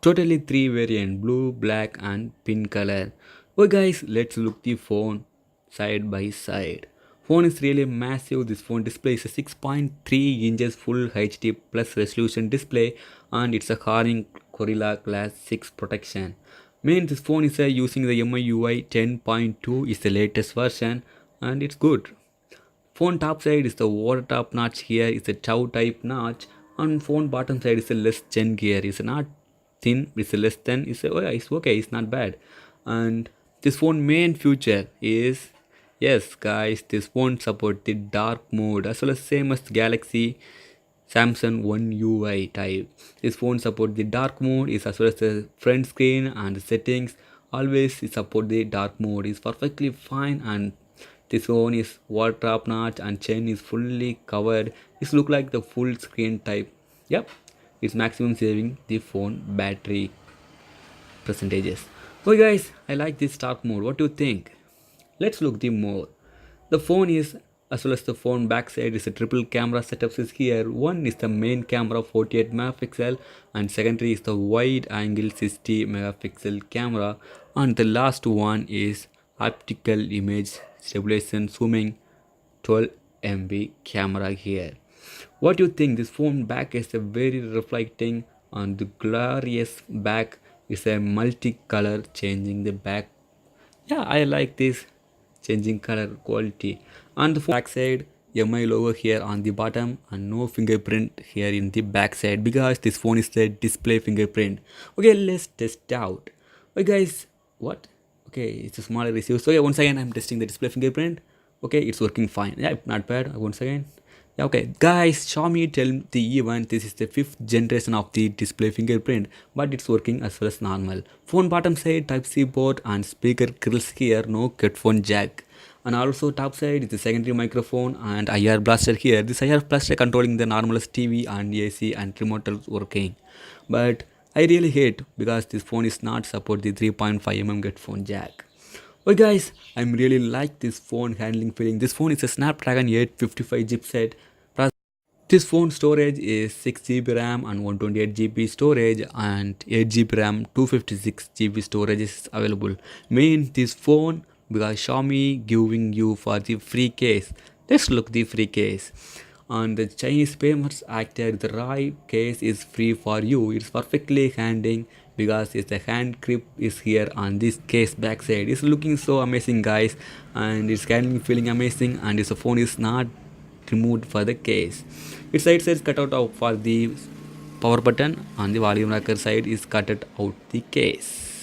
Totally three variant, blue, black and pink color. Okay guys, let's look the phone side by side. Phone is really massive. This phone display is a 6.3 inches full HD plus resolution display and it's a Corning Gorilla Glass 6 protection. Means this phone is using the MIUI 10.2 is the latest version and it's good. Phone top side is the water top notch here is a chow type notch and phone bottom side is a less gen gear. It's not thin, it's a less thin, it's okay, it's not bad. And this phone main feature is yes guys, this phone support the dark mode as well as same as Galaxy Samsung One UI type. This phone support the dark mode is as well as the front screen and the settings. Always it support the dark mode is perfectly fine and this phone is wall top notch and chain is fully covered. This look like the full screen type. Yep, it's maximum saving the phone battery percentages. Okay guys, I like this dark mode. What do you think? Let's look the more. The phone is as well as the phone backside is a triple camera setup is here. One is the main camera 48 megapixel and secondary is the wide angle 60 megapixel camera and the last one is optical image stabilization zooming 12 MB camera here. What do you think? This phone back is a very reflecting and the glorious back is a multicolor changing the back. Yeah, I like this changing color quality. On the back side, MI logo here on the bottom and no fingerprint here in the back side because this phone is the display fingerprint. Okay, let's test out. Okay guys, what? Okay, it's a smaller issue. So yeah, once again I'm testing the display fingerprint. Okay, it's working fine. Yeah, not bad. Once again. Yeah, okay, guys, Xiaomi tell the event this is the fifth generation of the display fingerprint, but it's working as well as normal. Phone bottom side Type C port and speaker grills here, no headphone jack. And also top side is the secondary microphone and IR blaster here. This IR blaster controlling the normal TV and AC and remote working. But I really hate because this phone is not support the 3.5 mm headphone jack. Oh guys, I'm really like this phone handling feeling. This phone is a Snapdragon 855 chipset. This phone storage is 6 GB RAM and 128 GB storage and 8 GB RAM 256 GB storage is available. Mean this phone because Xiaomi giving you for the free case. Let's look the free case. And the Chinese famous actor the Rai case is free for you. It's perfectly handling because it's the hand grip is here on this case backside. It's looking so amazing guys and it's handling feeling amazing and this phone is not removed for the case. Its side is cut out for the power button and the volume rocker side is cut out the case.